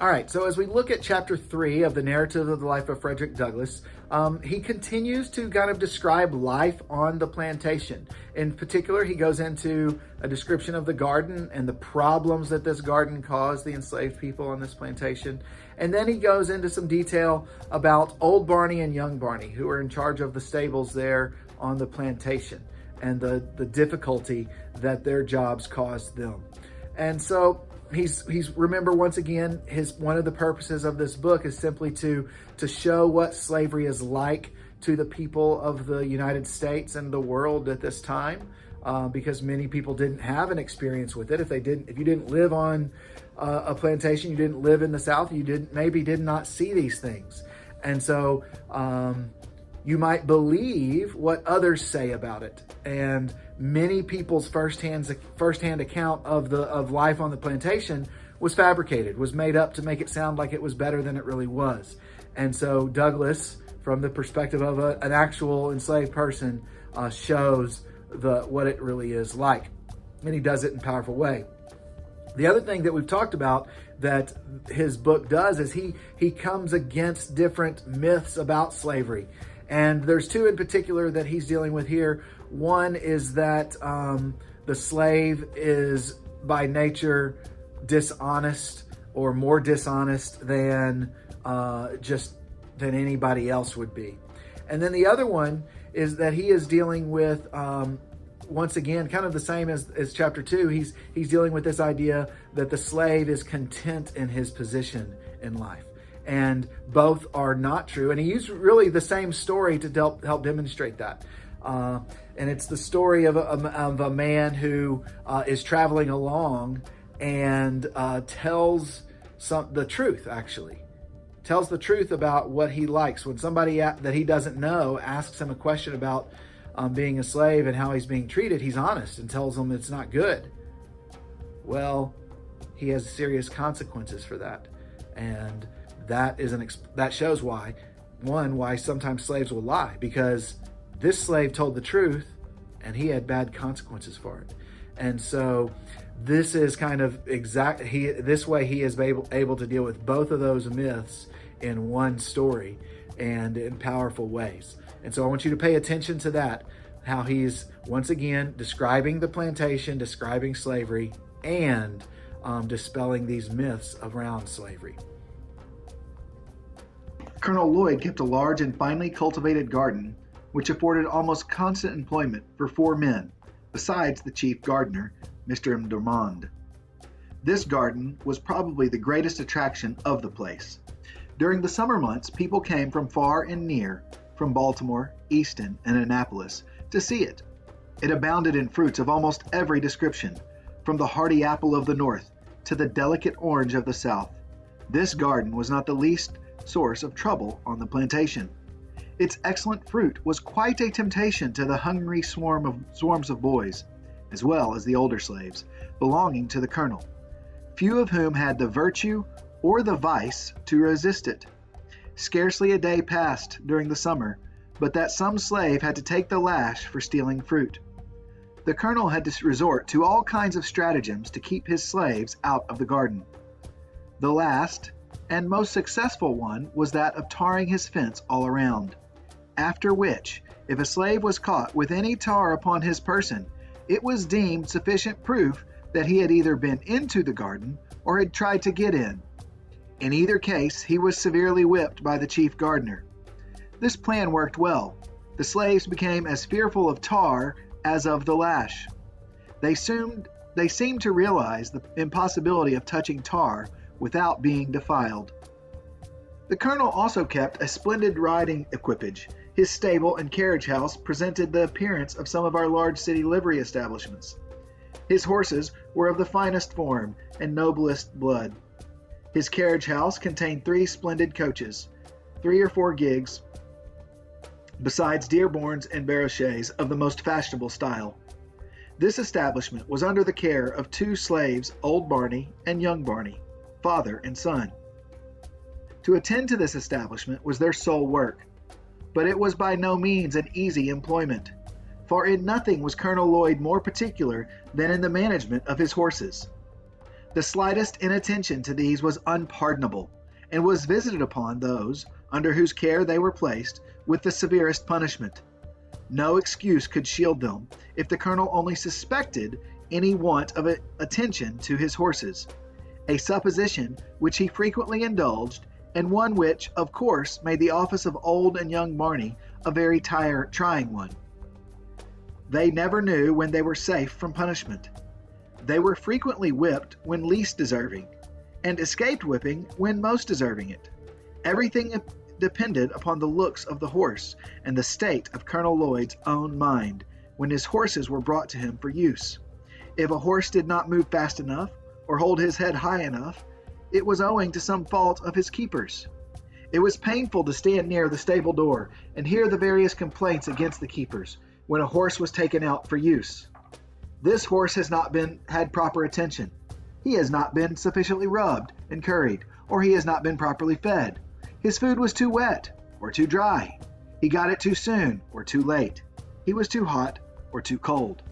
All right, so as we look at chapter 3 of the narrative of the life of Frederick Douglass, he continues to kind of describe life on the plantation. In particular, he goes into a description of the garden and the problems that this garden caused the enslaved people on this plantation. And then he goes into some detail about Old Barney and Young Barney, who are in charge of the stables there on the plantation, and the difficulty that their jobs caused them. And so he's remember, once again, one of the purposes of this book is simply to show what slavery is like to the people of the United States and the world at this time, because many people didn't have an experience with it. If you didn't live on a plantation, you didn't live in the South, you did not see these things. And so you might believe what others say about it. And many people's firsthand account of life on the plantation was fabricated, was made up to make it sound like it was better than it really was. And so Douglass, from the perspective of an actual enslaved person, shows what it really is like. And he does it in a powerful way. The other thing that we've talked about that his book does is he comes against different myths about slavery. And there's two in particular that he's dealing with here. One is that the slave is by nature dishonest, or more dishonest than anybody else would be. And then the other one is that he is dealing with, once again, kind of the same as chapter 2. He's dealing with this idea that the slave is content in his position in life. And both are not true. And he used really the same story to help demonstrate that. And it's the story of a man who is traveling along and tells the truth, actually. Tells the truth about what he likes. When somebody that he doesn't know asks him a question about being a slave and how he's being treated, he's honest and tells them it's not good. Well, he has serious consequences for that. And that shows why sometimes slaves will lie, because this slave told the truth and he had bad consequences for it. And so this is kind of this way he is able to deal with both of those myths in one story and in powerful ways. And so I want you to pay attention to that, how he's once again describing the plantation, describing slavery, and dispelling these myths around slavery. Colonel Lloyd kept a large and finely cultivated garden, which afforded almost constant employment for 4 men, besides the chief gardener, Mr. Mdormand. This garden was probably the greatest attraction of the place. During the summer months, people came from far and near, from Baltimore, Easton, and Annapolis, to see it. It abounded in fruits of almost every description, from the hardy apple of the North to the delicate orange of the South. This garden was not the least source of trouble on the plantation. Its excellent fruit was quite a temptation to the hungry swarms of boys, as well as the older slaves, belonging to the colonel, few of whom had the virtue or the vice to resist it. Scarcely a day passed during the summer but that some slave had to take the lash for stealing fruit. The colonel had to resort to all kinds of stratagems to keep his slaves out of the garden. The last and most successful one was that of tarring his fence all around, after which, if a slave was caught with any tar upon his person, it was deemed sufficient proof that he had either been into the garden or had tried to get in. In either case, he was severely whipped by the chief gardener. This plan worked well. The slaves became as fearful of tar as of the lash. They seemed to realize the impossibility of touching tar without being defiled. The colonel also kept a splendid riding equipage. His stable and carriage house presented the appearance of some of our large city livery establishments. His horses were of the finest form and noblest blood. His carriage house contained 3 splendid coaches, 3 or 4 gigs, besides Dearborns and barouches of the most fashionable style. This establishment was under the care of 2 slaves, Old Barney and Young Barney, father and son. To attend to this establishment was their sole work, but it was by no means an easy employment, for in nothing was Colonel Lloyd more particular than in the management of his horses. The slightest inattention to these was unpardonable, and was visited upon those under whose care they were placed with the severest punishment. No excuse could shield them if the colonel only suspected any want of attention to his horses, a supposition which he frequently indulged, and one which, of course, made the office of old and young Barney a very trying one. They never knew when they were safe from punishment. They were frequently whipped when least deserving, and escaped whipping when most deserving it. Everything depended upon the looks of the horse and the state of Colonel Lloyd's own mind when his horses were brought to him for use. If a horse did not move fast enough or hold his head high enough, it was owing to some fault of his keeper's. It was painful to stand near the stable door and hear the various complaints against the keepers when a horse was taken out for use. This horse has not had proper attention. He has not been sufficiently rubbed and curried, or he has not been properly fed. His food was too wet or too dry. He got it too soon or too late. He was too hot or too cold.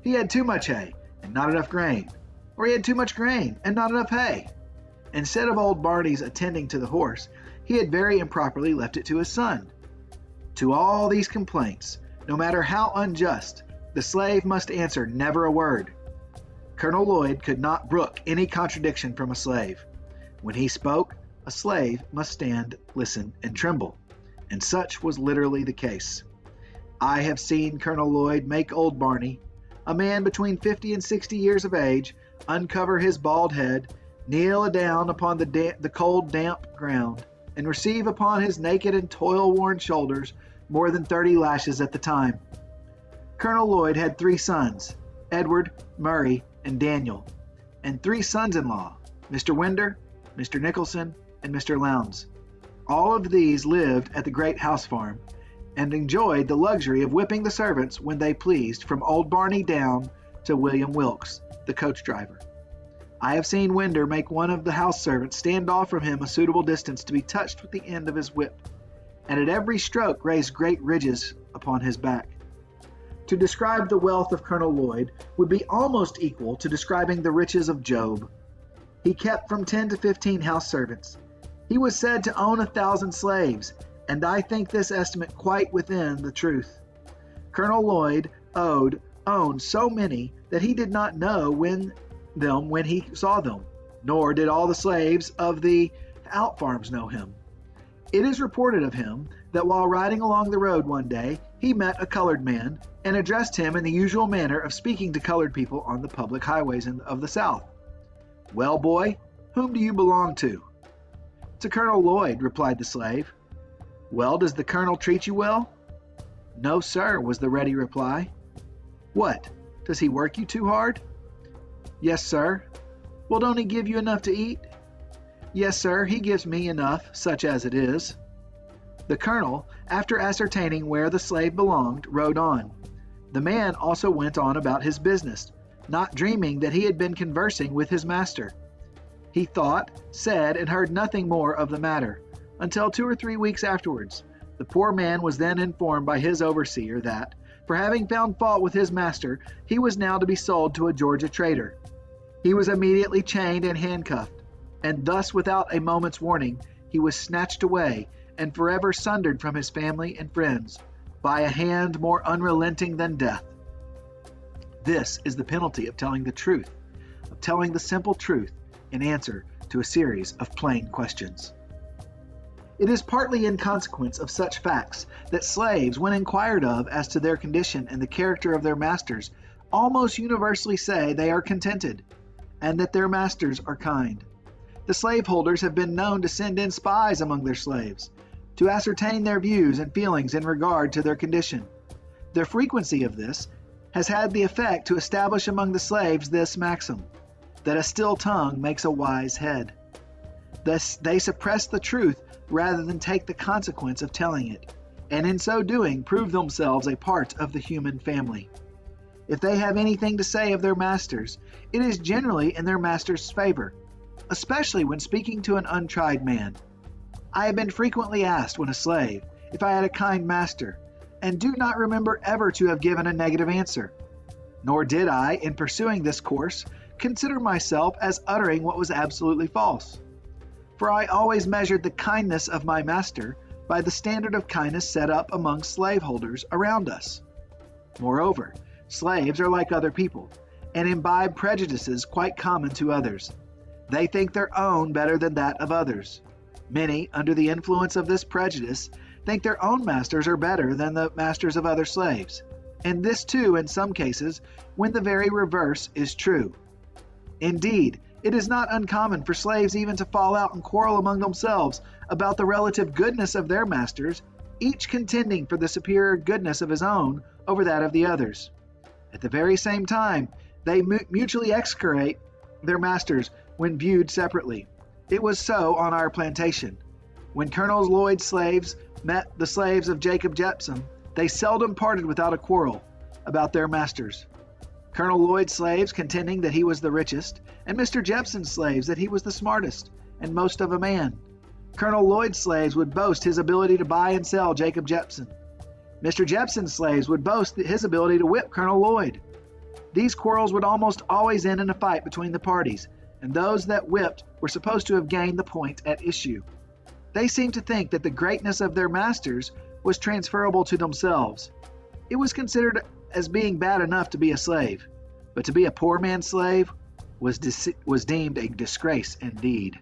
He had too much hay and not enough grain, or he had too much grain and not enough hay. Instead of old Barney's attending to the horse, he had very improperly left it to his son. To all these complaints, no matter how unjust, the slave must answer never a word. Colonel Lloyd could not brook any contradiction from a slave. When he spoke, a slave must stand, listen, and tremble, and such was literally the case. I have seen Colonel Lloyd make old Barney, a man between 50 and 60 years of age, uncover his bald head, kneel down upon the cold, damp ground, and receive upon his naked and toil-worn shoulders more than 30 lashes at the time. Colonel Lloyd had 3 sons, Edward, Murray, and Daniel, and 3 sons-in-law, Mr. Winder, Mr. Nicholson, and Mr. Lowndes. All of these lived at the great house farm, and enjoyed the luxury of whipping the servants when they pleased, from old Barney down to William Wilkes, the coach driver. I have seen Winder make one of the house servants stand off from him a suitable distance to be touched with the end of his whip, and at every stroke raise great ridges upon his back. To describe the wealth of Colonel Lloyd would be almost equal to describing the riches of Job. He kept from 10 to 15 house servants. He was said to own 1,000 slaves, and I think this estimate quite within the truth. Colonel Lloyd owned so many that he did not know when he saw them, nor did all the slaves of the out farms know him. It is reported of him that while riding along the road one day, he met a colored man and addressed him in the usual manner of speaking to colored people on the public highways of the South. "Well, boy, whom do you belong to?" "To Colonel Lloyd," replied the slave. "Well, does the colonel treat you well?" "No, sir," was the ready reply. "What, does he work you too hard?" "Yes, sir." "Well, don't he give you enough to eat?" "Yes, sir, he gives me enough, such as it is." The colonel, after ascertaining where the slave belonged, rode on. The man also went on about his business, not dreaming that he had been conversing with his master. He thought, said, and heard nothing more of the matter, until 2 or 3 weeks afterwards. The poor man was then informed by his overseer that, for having found fault with his master, he was now to be sold to a Georgia trader. He was immediately chained and handcuffed, and thus without a moment's warning, he was snatched away and forever sundered from his family and friends by a hand more unrelenting than death. This is the penalty of telling the truth, of telling the simple truth in answer to a series of plain questions. It is partly in consequence of such facts that slaves, when inquired of as to their condition and the character of their masters, almost universally say they are contented, and that their masters are kind. The slaveholders have been known to send in spies among their slaves, to ascertain their views and feelings in regard to their condition. The frequency of this has had the effect to establish among the slaves this maxim, that a still tongue makes a wise head. Thus they suppress the truth rather than take the consequence of telling it, and in so doing prove themselves a part of the human family. If they have anything to say of their masters, it is generally in their master's favor, especially when speaking to an untried man. I have been frequently asked when a slave if I had a kind master, and do not remember ever to have given a negative answer. Nor did I, in pursuing this course, consider myself as uttering what was absolutely false. For I always measured the kindness of my master by the standard of kindness set up among slaveholders around us. Moreover, slaves are like other people, and imbibe prejudices quite common to others. They think their own better than that of others. Many, under the influence of this prejudice, think their own masters are better than the masters of other slaves, and this too in some cases when the very reverse is true. Indeed, it is not uncommon for slaves even to fall out and quarrel among themselves about the relative goodness of their masters, each contending for the superior goodness of his own over that of the others. At the very same time, they mutually execrate their masters when viewed separately. It was so on our plantation. When Colonel Lloyd's slaves met the slaves of Jacob Jepson, they seldom parted without a quarrel about their masters. Colonel Lloyd's slaves contending that he was the richest, and Mr. Jepson's slaves that he was the smartest and most of a man. Colonel Lloyd's slaves would boast his ability to buy and sell Jacob Jepson. Mr. Jepson's slaves would boast his ability to whip Colonel Lloyd. These quarrels would almost always end in a fight between the parties, and those that whipped were supposed to have gained the point at issue. They seemed to think that the greatness of their masters was transferable to themselves. It was considered as being bad enough to be a slave, but to be a poor man's slave was deemed a disgrace indeed.